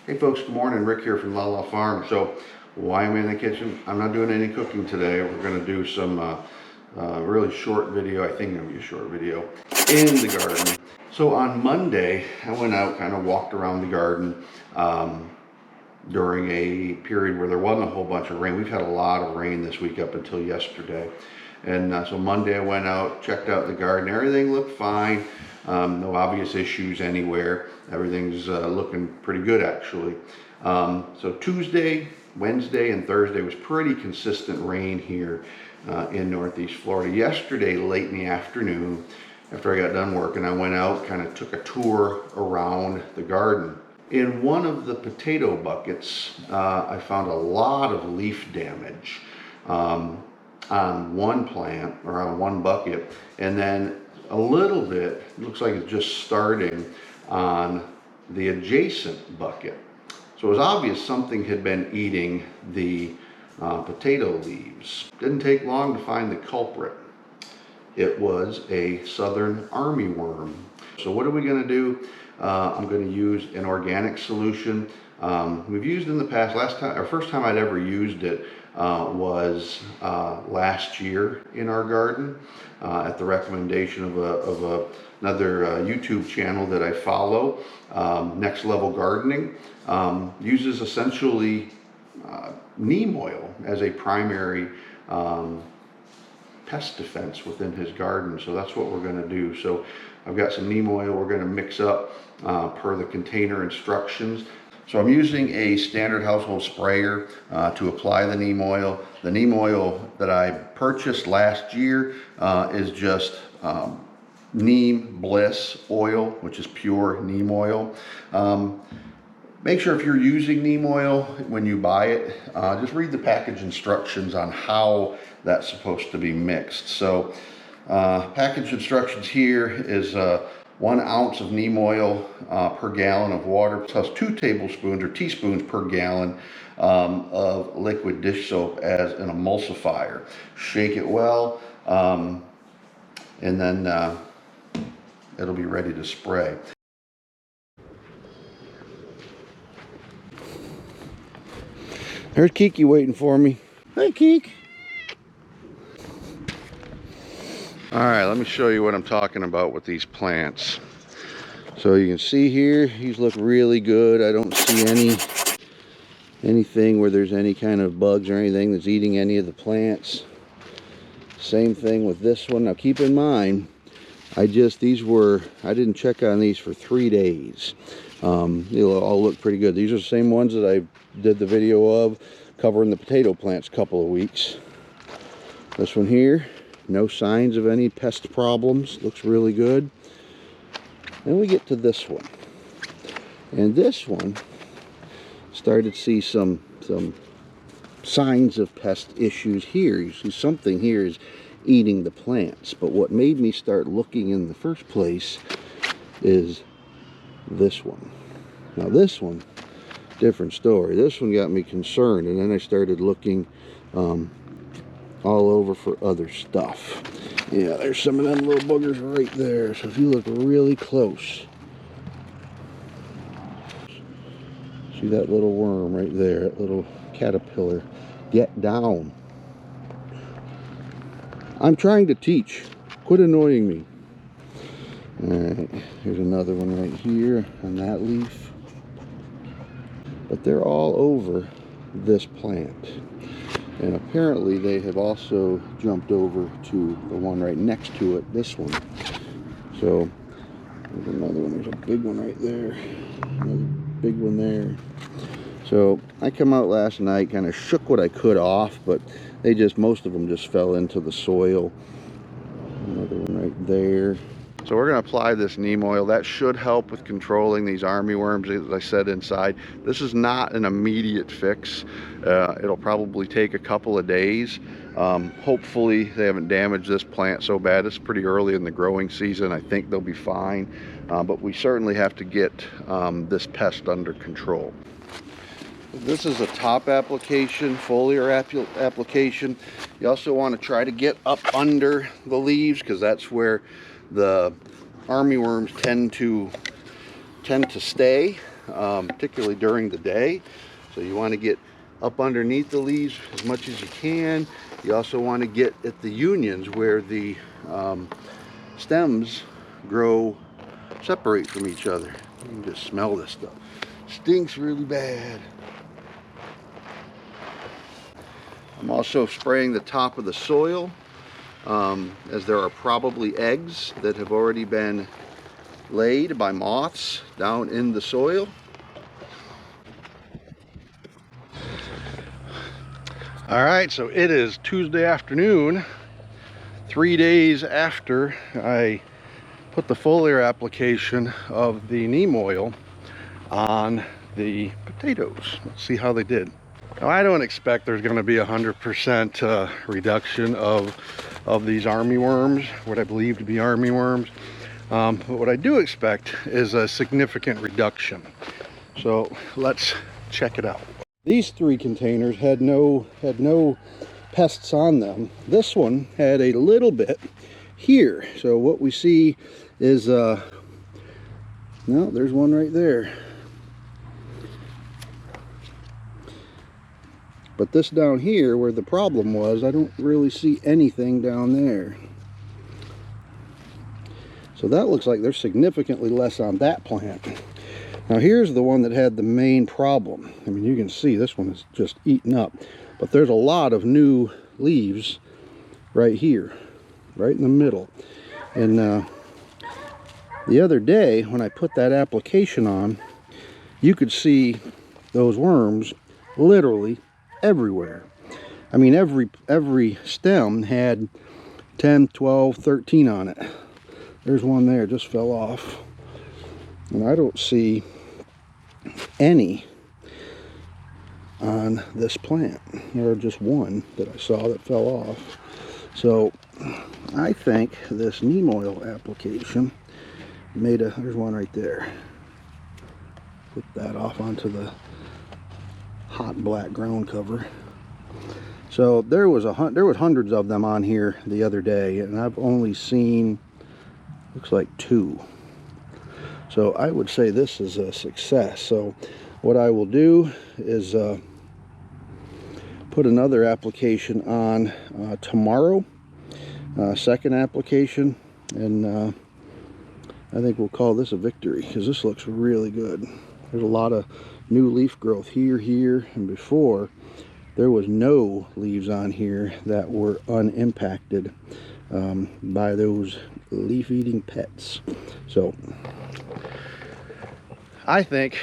Hey folks, good morning. Rick here from LaLa Farm. So why am I in the kitchen? I'm not doing any cooking today. We're going to do some really short video. I think it'll be a short video in the garden. So on Monday, I went out, kind of walked around the garden during a period where there wasn't a whole bunch of rain. We've had a lot of rain this week up until yesterday. And so Monday I went out, checked out the garden. Everything looked fine. No obvious issues anywhere. Everything's looking pretty good actually. So Tuesday, Wednesday, and Thursday was pretty consistent rain here in Northeast Florida. Yesterday, late in the afternoon, after I got done working, I went out, kind of took a tour around the garden. In one of the potato buckets, I found a lot of leaf damage on one plant, or on one bucket, and then a little bit, looks like it's just starting on the adjacent bucket. So it was obvious something had been eating the potato leaves. Didn't take long to find the culprit. It was a southern armyworm. So what are we going to do? I'm going to use an organic solution. We've used in the past. First time I'd ever used it was last year in our garden at the recommendation of another YouTube channel that I follow, Next Level Gardening. Uses essentially neem oil as a primary pest defense within his garden. So that's what we're going to do. So I've got some neem oil we're going to mix up per the container instructions. So I'm using a standard household sprayer to apply the neem oil. The neem oil that I purchased last year is just Neem Bliss oil, which is pure neem oil. Make sure if you're using neem oil when you buy it, just read the package instructions on how that's supposed to be mixed. So package instructions here is 1 ounce of neem oil per gallon of water, plus 2 tablespoons or teaspoons per gallon of liquid dish soap as an emulsifier. Shake it well, and then it'll be ready to spray. There's Kiki waiting for me. Hey, Kiki. All right, let me show you what I'm talking about with these plants. So you can see here, these look really good. I don't see anything where there's any kind of bugs or anything that's eating any of the plants. Same thing with this one. Now keep in mind, I didn't check on these for 3 days. They'll all look pretty good. These are the same ones that I did the video of covering the potato plants a couple of weeks. This one here, no signs of any pest problems. Looks really good. Then we get to this one. And this one started to see some signs of pest issues here. You see something here is eating the plants. But what made me start looking in the first place is this one. Now this one, different story. This one got me concerned, and then I started looking all over for other stuff. Yeah, there's some of them little boogers right there. So if you look really close, see that little worm right there, that little caterpillar. Get down. I'm trying to teach. Quit annoying me. Alright, here's another one right here on that leaf. But they're all over this plant. And apparently they have also jumped over to the one right next to it, this one. So there's another one, there's a big one right there, another big one there. So I come out last night, kind of shook what I could off, but most of them just fell into the soil. Another one right there. So we're going to apply this neem oil. That should help with controlling these armyworms, as I said, inside. This is not an immediate fix. It'll probably take a couple of days. Hopefully they haven't damaged this plant so bad. It's pretty early in the growing season. I think they'll be fine. But we certainly have to get this pest under control. This is a top application, foliar application. You also want to try to get up under the leaves, because that's where the armyworms tend to stay. particularly during the day. So you want to get up underneath the leaves as much as you can. You also want to get at the unions where the stems separate from each other. You can just smell this stuff. Stinks really bad. I'm also spraying the top of the soil, as there are probably eggs that have already been laid by moths down in the soil. All right, so it is Tuesday afternoon, 3 days after I put the foliar application of the neem oil on the potatoes. Let's see how they did. Now, I don't expect there's going to be 100% reduction of these army worms, what I believe to be army worms. But what I do expect is a significant reduction. So let's check it out. These 3 containers had no pests on them. This one had a little bit here. So what we see is no, there's one right there. But this down here where the problem was, I don't really see anything down there. So that looks like there's significantly less on that plant. Now here's the one that had the main problem. I mean, you can see this one is just eaten up. But there's a lot of new leaves right here, right in the middle. And the other day when I put that application on, you could see those worms literally everywhere. I mean, every stem had 10, 12, 13 on it. There's one there, just fell off. And I don't see any on this plant. There are just one that I saw that fell off. So I think this neem oil application there's one right there. Put that off onto the hot black ground cover. So there was hundreds of them on here the other day, and I've only seen, looks like 2. So I would say this is a success. So what I will do is put another application on tomorrow, second application, and I think we'll call this a victory because this looks really good. There's a lot of new leaf growth here, and before there was no leaves on here that were unimpacted by those leaf-eating pets. So I think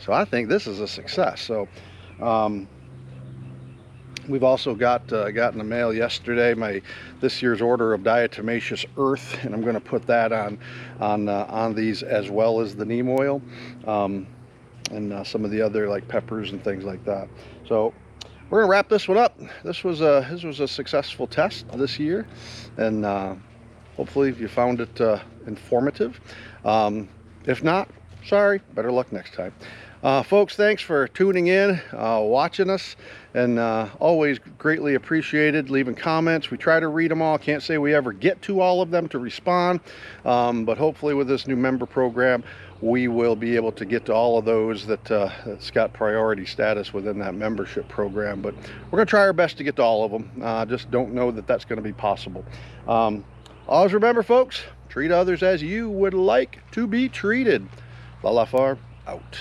this is a success. So we've also got in the mail yesterday this year's order of diatomaceous earth, and I'm going to put that on these as well as the neem oil, and some of the other like peppers and things like that. So we're gonna wrap this one up. This was a successful test this year, and hopefully you found it informative. If not, sorry, better luck next time. Folks, thanks for tuning in, watching us, and always greatly appreciated leaving comments. We try to read them all. Can't say we ever get to all of them to respond, but hopefully with this new member program, we will be able to get to all of those that's got priority status within that membership program. But we're going to try our best to get to all of them. Just don't know that that's going to be possible. Always remember, folks, treat others as you would like to be treated. LaLa Farm, out.